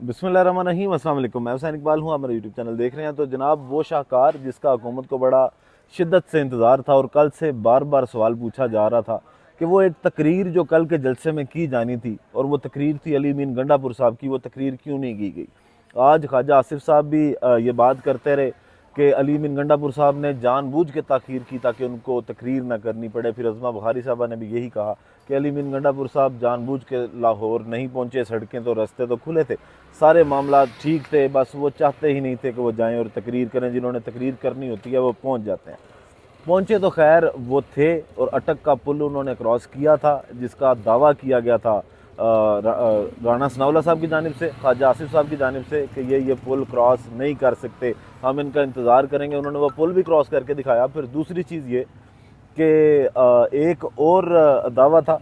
बिस्मिल्लाहिर्रहमानिर्रहीम, अस्सलाम वालेकुम। मैं हुसैन इकबाल हूँ, आप मेरा यूट्यूब चैनल देख रहे हैं। तो जनाब वो शाहकार जिसका हुकूमत को बड़ा शिद्दत से इंतज़ार था और कल से बार बार सवाल पूछा जा रहा था कि वो एक तकरीर जो कल के जलसे में की जानी थी और वो तकरीर थी अली मीन गंडापुर साहब की, वो तकरीर क्यों नहीं की गई। आज ख्वाजा आसिफ साहब भी ये बात करते रहे कि अली मीन गंडापुर साहब ने जानबूझ के ताख़ीर की ताकि उनको तकरीर ना करनी पड़े। फिर अज़मा बुखारी साहबा ने भी यही कहा कि अली मीन गंडापुर साहब जानबूझ के लाहौर नहीं पहुँचे, सड़कें तो रास्ते तो खुले थे, सारे मामला ठीक थे, बस वो चाहते ही नहीं थे कि वो जाएं और तकरीर करें। जिन्होंने तकरीर करनी होती है वो पहुँच जाते हैं। पहुँचे तो खैर वो थे और अटक का पुल उन्होंने क्रॉस किया था, जिसका दावा किया गया था राना सनाउल्लाह साहब की जानिब से, ख्वाजा आसिफ साहब की जानिब से कि ये पुल क्रॉस नहीं कर सकते, हम इनका इंतज़ार करेंगे। उन्होंने वो पुल भी क्रॉस करके दिखाया। फिर दूसरी चीज़ ये कि एक और दावा था,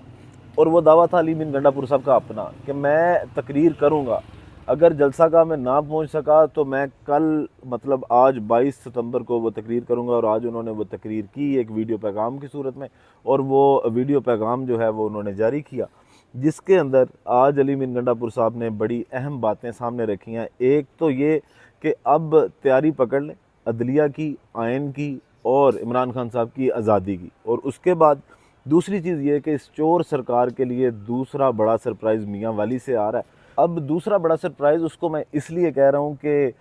और वो दावा था अली मीन गंडापुर साहब का अपना, कि मैं तकरीर करूँगा, अगर जलसा का मैं ना पहुँच सका तो मैं कल मतलब आज 22 सितंबर को वो तकरीर करूँगा। और आज उन्होंने वो तकरीर की एक वीडियो पैगाम की सूरत में, और वो वीडियो पैगाम जो है वो उन्होंने जारी किया, जिसके अंदर आज अली मीन गंडापुर साहब ने बड़ी अहम बातें सामने रखी हैं। एक तो ये कि अब तैयारी पकड़ लें अदलिया की, आयन की और इमरान खान साहब की आज़ादी की। और उसके बाद दूसरी चीज़ ये कि इस चोर सरकार के लिए दूसरा बड़ा सरप्राइज़ मियाँ वाली से आ रहा है। अब दूसरा बड़ा सरप्राइज़ उसको मैं इसलिए कह रहा हूँ कि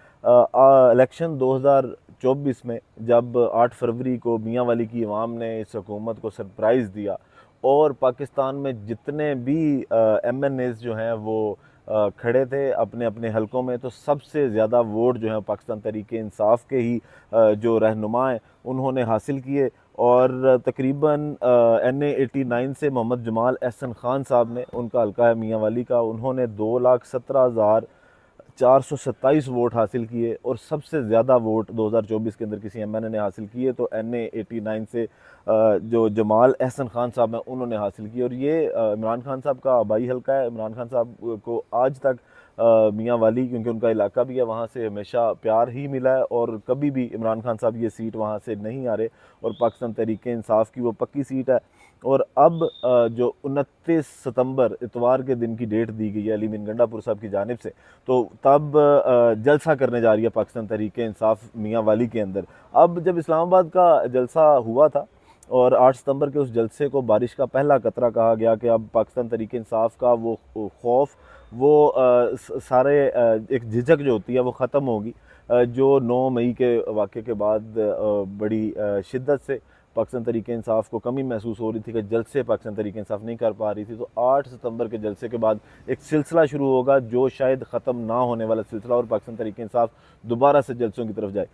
इलेक्शन 2024 में जब 8 फरवरी को मियाँ वाली की अवाम ने इस हुकूमत को सरप्राइज़ दिया और पाकिस्तान में जितने भी MNAs जो हैं वो खड़े थे अपने अपने हलकों में, तो सबसे ज़्यादा वोट जो है पाकिस्तान तहरीक इंसाफ के ही जो रहनुमा हैं उन्होंने हासिल किए। और तकरीबन NA 89 से मोहम्मद जमाल एहसन खान साहब ने, उनका हल्का है मियाँ वाली का, उन्होंने 2,17,427 वोट हासिल किए। और सबसे ज़्यादा वोट 2024 के अंदर किसी MNA ने हासिल किए तो NA 89 से जो जमाल एहसन खान साहब हैं उन्होंने हासिल किए। और ये इमरान खान साहब का आबाई हल्का है। इमरान खान साहब को आज तक मियाँ वाली, क्योंकि उनका इलाका भी है, वहाँ से हमेशा प्यार ही मिला है और कभी भी इमरान खान साहब ये सीट वहाँ से नहीं आ रहे। और पाकिस्तान तहरीक इंसाफ की वो पक्की सीट है। और अब जो 29 सितंबर इतवार के दिन की डेट दी गई है अली मीन गंडापुर साहब की जानिब से, तो तब जलसा करने जा रही है पाकिस्तान तहरीक इंसाफ मियाँ वाली के अंदर। अब जब इस्लामाबाद का जलसा हुआ था और 8 सितंबर के उस जलसे को बारिश का पहला कतरा कहा गया कि अब पाकिस्तान तहरीक इंसाफ का वो खौफ, वो सारे एक झिझक जो होती है वो ख़त्म होगी, जो 9 मई के वाक़े के बाद बड़ी शिद्दत से पाकिस्तान तहरीक इंसाफ को कमी महसूस हो रही थी कि जलसे पाकिस्तान तहरीक इंसाफ नहीं कर पा रही थी। तो 8 सितंबर के जलसे के बाद एक सिलसिला शुरू होगा जो शायद ख़त्म ना होने वाला सिलसिला, और पाकिस्तान तहरीक इंसाफ दोबारा से जलसों की तरफ जाए।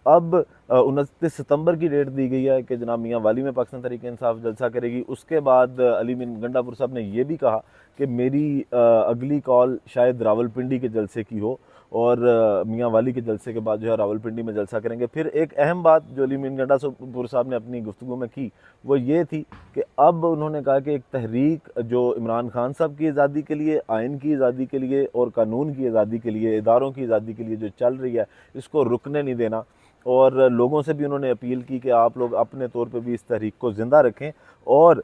अब 29 सितंबर की डेट दी गई है कि जनाब मियाँ वाली में पाकिस्तान तहरीक इंसाफ जलसा करेगी। उसके बाद अली मीन गंडापुर साहब ने ये भी कहा कि मेरी अगली कॉल शायद रावलपिंडी के जलसे की हो, और मियाँ वाली के जलसे के बाद जो है रावलपिंडी में जलसा करेंगे। फिर एक अहम बात जो अली मीन गंडापुर साहब ने अपनी गुफ्तगू में की वो ये थी कि अब उन्होंने कहा कि एक तहरीक जो इमरान खान साहब की आज़ादी के लिए, आइन की आज़ादी के लिए और कानून की आज़ादी के लिए, इदारों की आज़ादी के लिए जो चल रही है, इसको रुकने नहीं देना। और लोगों से भी उन्होंने अपील की कि आप लोग अपने तौर पे भी इस तहरीक को ज़िंदा रखें। और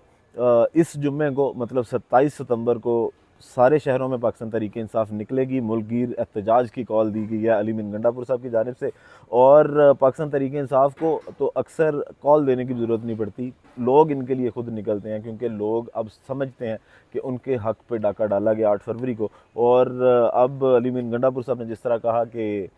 इस जुम्मे को मतलब 27 सितंबर को सारे शहरों में पाकिस्तान तहरीक इंसाफ निकलेगी। मुल्कगीर एहतजाज की कॉल दी गई है अली मीन गंडापुर साहब की जानिब से। और पाकिस्तान तहरीक इंसाफ को तो अक्सर कॉल देने की ज़रूरत नहीं पड़ती, लोग इनके लिए खुद निकलते हैं, क्योंकि लोग अब समझते हैं कि उनके हक़ पे डाका डाला गया 8 फरवरी को। और अब अली मीन गंडापुर साहब ने जिस तरह कहा कि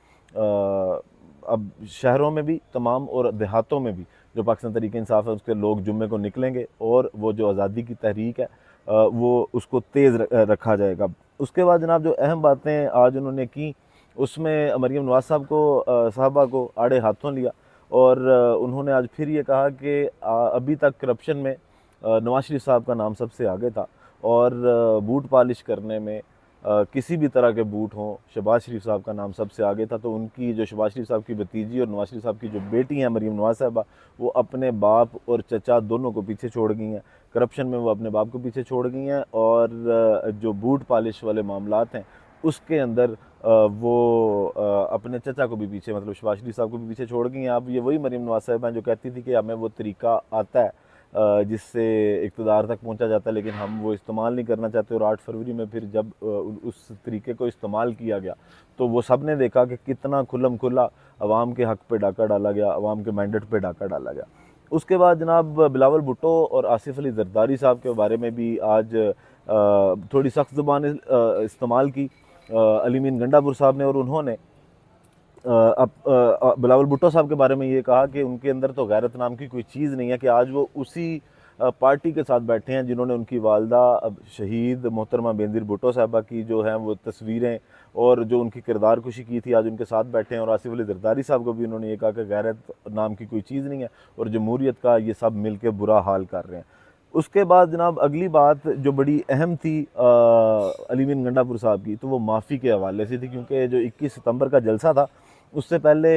अब शहरों में भी तमाम और देहातों में भी जो पाकिस्तान तहरीक इंसाफ है उसके लोग जुम्मे को निकलेंगे और वो जो आज़ादी की तहरीक है वो उसको तेज़ रखा जाएगा। उसके बाद जनाब जो अहम बातें आज उन्होंने की उसमें मरीम नवाज़ साहब को साहबा को आड़े हाथों लिया। और उन्होंने आज फिर ये कहा कि अभी तक करप्शन में नवाज शरीफ साहब का नाम सबसे आगे था, और बूट पॉलिश करने में किसी भी तरह के बूट हों शहबाज शरीफ साहब का नाम सबसे आगे था। तो उनकी जो शहबाज शरीफ साहब की भतीजी और नवाज शरीफ साहब की जो बेटी हैं मरीम नवाज साहबा, वो अपने बाप और चचा दोनों को पीछे छोड़ गई हैं। करप्शन में वो अपने बाप को पीछे छोड़ गई हैं, और जो बूट पॉलिश वाले मामलात हैं उसके अंदर वो अपने चचा को भी पीछे, मतलब शहबाज शरीफ साहब को भी पीछे छोड़ गई हैं। अब ये वही मरीम नवाज साहब हैं जो कहती थी कि हमें वो तरीका आता है जिससे इक़्तिदार तक पहुंचा जाता है, लेकिन हम वो इस्तेमाल नहीं करना चाहते। और 8 फरवरी में फिर जब उस तरीके को इस्तेमाल किया गया तो वो सब ने देखा कि कितना खुल्लम खुल्ला अवाम के हक़ पे डाका डाला गया, अवाम के मैंडेट पे डाका डाला गया। उसके बाद जनाब बिलावल भुट्टो और आसिफ अली ज़रदारी साहब के बारे में भी आज थोड़ी सख्त ज़ुबान इस्तेमाल की अली मीन गंडापुर साहब ने, और उन्होंने बिलावल भुट्टो साहब के बारे में ये कहा कि उनके अंदर तो गैरत नाम की कोई चीज़ नहीं है, कि आज वो उसी पार्टी के साथ बैठे हैं जिन्होंने उनकी वालदा शहीद मोहतरमा बेनज़ीर भुट्टो साहबा की जो हैं वो तस्वीरें और जो उनकी किरदार कुशी की थी, आज उनके साथ बैठे हैं। और आसिफ अली ज़रदारी साहब को भी उन्होंने ये कहा कि गैरत नाम की कोई चीज़ नहीं है और जमहूरियत का ये सब मिल के बुरा हाल कर रहे हैं। उसके बाद जनाब अगली बात जो बड़ी अहम थी अली मीन गंडापुर साहब की, तो वो माफ़ी के हवाले से थी, क्योंकि जो 21 सितंबर का जलसा था उससे पहले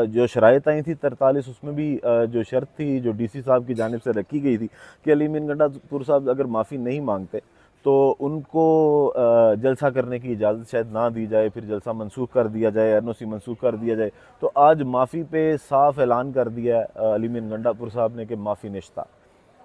जो शराइत आई थी 43, उसमें भी जो शर्त थी जो डीसी साहब की जानिब से रखी गई थी कि अली मीन गंडापुर साहब अगर माफ़ी नहीं मांगते तो उनको जलसा करने की इजाज़त शायद ना दी जाए, फिर जलसा मनसूख कर दिया जाए, एनओसी मनसूख कर दिया जाए। तो आज माफ़ी पे साफ ऐलान कर दिया है अली मीन गंडापुर साहब ने कि माफ़ी निश्ता,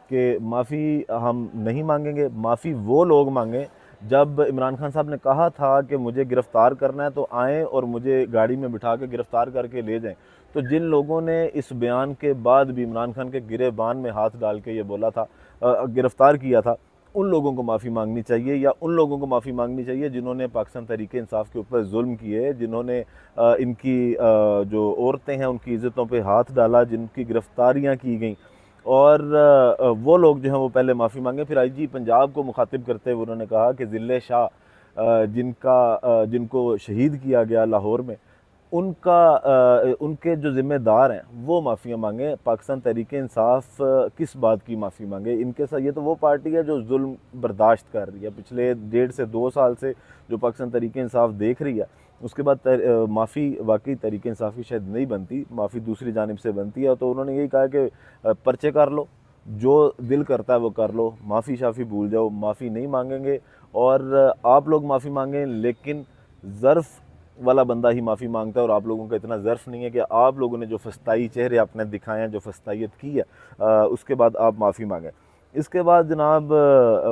कि माफ़ी हम नहीं मांगेंगे। माफ़ी वो लोग मांगें, जब इमरान खान साहब ने कहा था कि मुझे गिरफ़्तार करना है तो आएँ और मुझे गाड़ी में बिठा के गिरफ़्तार करके ले जाएं, तो जिन लोगों ने इस बयान के बाद भी इमरान खान के गिरेबान में हाथ डाल के ये बोला था, गिरफ़्तार किया था, उन लोगों को माफ़ी मांगनी चाहिए, या उन लोगों को माफ़ी मांगनी चाहिए जिन्होंने पाकिस्तान तहरीक-ए-इंसाफ़ के ऊपर जुल्म किए, जिन्होंने इनकी जो औरतें हैं उनकी इज़्ज़तों पे हाथ डाला, जिनकी गिरफ़्तारियाँ की गईं। और वो लोग जो हैं वो पहले माफ़ी मांगे। फिर आईजी पंजाब को मुखातिब करते हुए उन्होंने कहा कि ज़िले शाह जिनको शहीद किया गया लाहौर में, उनके जो ज़िम्मेदार हैं वो माफ़ियाँ मांगे, पाकिस्तान तहरीक-ए-इंसाफ़ किस बात की माफ़ी मांगे। इनके साथ ये तो वो पार्टी है जो जुल्म बर्दाश्त कर रही है, पिछले 1.5 से 2 साल से जो पाकिस्तान तहरीक-ए-इंसाफ़ देख रही है, उसके बाद माफ़ी वाकई तहरीक-ए-इंसाफ़ की शायद नहीं बनती, माफ़ी दूसरी जानिब से बनती है। तो उन्होंने यही कहा कि पर्चे कर लो, जो दिल करता है वो कर लो, माफ़ी शाफ़ी भूल जाओ, माफ़ी नहीं मांगेंगे। और आप लोग माफ़ी मांगें, लेकिन ज़र्फ़ वाला बंदा ही माफ़ी मांगता है, और आप लोगों का इतना ज़र्फ़ नहीं है कि आप लोगों ने जो फस्ताई चेहरे अपने दिखाए हैं, जो फस्तायत की है, उसके बाद आप माफ़ी मांगें। इसके बाद जनाब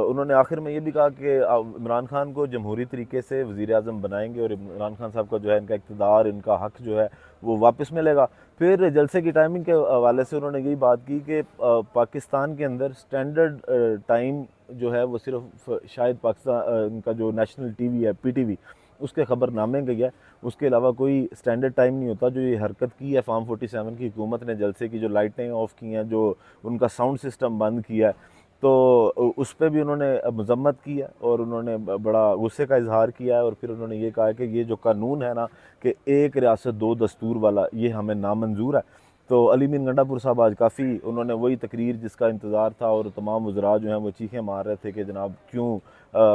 उन्होंने आखिर में ये भी कहा कि इमरान खान को जमहूरी तरीके से वज़ीर-ए-आज़म बनाएंगे और इमरान खान साहब का जो है इनका इक़्तिदार, इनका हक़ जो है वो वापस मिलेगा। फिर जलसे की टाइमिंग के हवाले से उन्होंने यही बात की कि पाकिस्तान के अंदर स्टैंडर्ड टाइम जो है वो सिर्फ शायद पाकिस्तान इनका जो नेशनल टीवी है पीटीवी, उसके ख़बरनामे गई है, उसके अलावा कोई स्टैंडर्ड टाइम नहीं होता। जो ये हरकत की है फार्म 47 की हुकूमत ने, जलसे की जो लाइटें ऑफ़ की हैं, जो उनका साउंड सिस्टम बंद किया है, तो उस पे भी उन्होंने मज़म्मत की है और उन्होंने बड़ा गुस्से का इजहार किया है। और फिर उन्होंने ये कहा कि ये जो कानून है ना कि एक रियासत दो दस्तूर वाला, ये हमें नामंजूर है। तो अली मीन गंडापुर साहब आज काफ़ी उन्होंने वही तकरीर जिसका इंतज़ार था, और तमाम वज़रा जो हैं वो चीखें मार रहे थे कि जनाब क्यों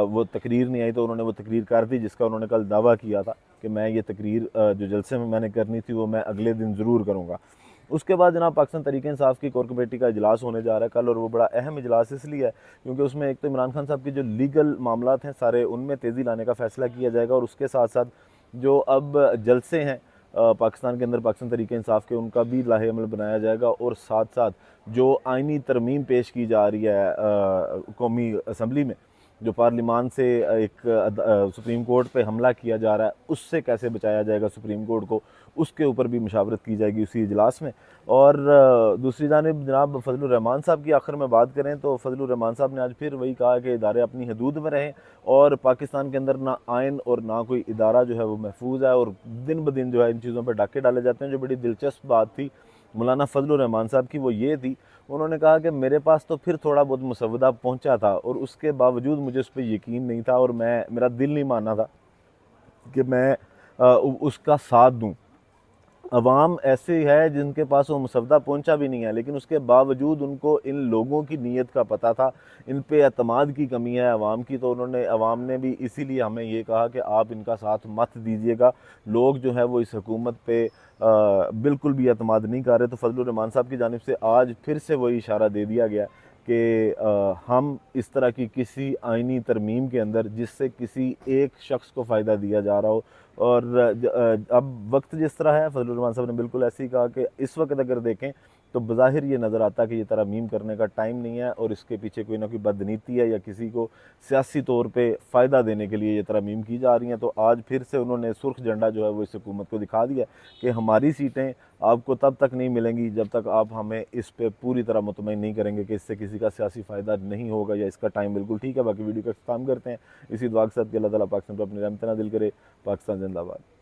वो तकरीर नहीं आई। तो उन्होंने वो तकरीर कर दी जिसका उन्होंने कल दावा किया था कि मैं ये तकरीर जो जलसे में मैंने करनी थी वो मैं अगले दिन ज़रूर करूँगा। उसके बाद जनाब पाकिस्तान तहरीक-ए-इंसाफ़ की कोर कमेटी का इजलास होने जा रहा है कल, और वो बड़ा अहम इजलास इसलिए है क्योंकि उसमें एक तो इमरान खान साहब की जो लीगल मामलात हैं सारे, उनमें तेज़ी लाने का फ़ैसला किया जाएगा, और उसके साथ साथ जो अब जलसे हैं पाकिस्तान के अंदर पाकिस्तान तहरीक-ए-इंसाफ़ के, उनका भी लाहे अमल बनाया जाएगा। और साथ साथ जो आइनी तरमीम पेश की जा रही है कौमी असम्बली में, जो पार्लिमान से एक सुप्रीम कोर्ट पे हमला किया जा रहा है, उससे कैसे बचाया जाएगा सुप्रीम कोर्ट को, उसके ऊपर भी मुशावरत की जाएगी उसी इजलास में। और दूसरी जानिब जनाब फजलुर रहमान साहब की आखिर में बात करें तो फजलुर रहमान साहब ने आज फिर वही कहा कि इदारे अपनी हदूद में रहें, और पाकिस्तान के अंदर ना आइन और ना कोई इदारा जो है वो महफूज है, और दिन ब दिन जो है इन चीज़ों पर डाके डाले जाते हैं। जो बड़ी दिलचस्प बात थी मौलाना फजलुर रहमान साहब की वो ये थी, उन्होंने कहा कि मेरे पास तो फिर थोड़ा बहुत मुसवदा पहुंचा था और उसके बावजूद मुझे उस पर यकीन नहीं था, और मेरा दिल नहीं माना था कि मैं उसका साथ दूं। अवाम ऐसे है जिनके पास वो मुसवदा पहुंचा भी नहीं है, लेकिन उसके बावजूद उनको इन लोगों की नीयत का पता था, इन पे एतमाद की कमी है अवाम की, तो अवाम ने भी इसीलिए हमें ये कहा कि आप इनका साथ मत दीजिएगा। लोग जो है वो इस हुकूमत पे बिल्कुल भी एतमाद नहीं कर रहे। तो फजलुर रहमान साहब की जानिब से आज फिर से वही इशारा दे दिया गया कि हम इस तरह की किसी आइनी तरमीम के अंदर जिससे किसी एक शख्स को फ़ायदा दिया जा रहा हो, और अब वक्त जिस तरह है, फजलुर रहमान साहब ने बिल्कुल ऐसे ही कहा कि इस वक्त अगर देखें तो बज़ाहिर ये नज़र आता है कि ये तरमीम करने का टाइम नहीं है और इसके पीछे कोई ना कोई बदनीति है या किसी को सियासी तौर पे फ़ायदा देने के लिए ये तरमीम की जा रही हैं। तो आज फिर से उन्होंने सुर्ख झंडा जो है वो इस हुकूमत को दिखा दिया कि हमारी सीटें आपको तब तक नहीं मिलेंगी जब तक आप हमें इस पे पूरी तरह मुतमईन नहीं करेंगे कि इससे किसी का सियासी फ़ायदा नहीं होगा या इसका टाइम बिल्कुल ठीक है। बाकी वीडियो का इख्तिताम करते हैं इसी दुआ के साथ कि अल्लाह ताला पाकिस्तान पर अपनी रहमत नाज़िल करे। पाकिस्तान जिंदाबाद।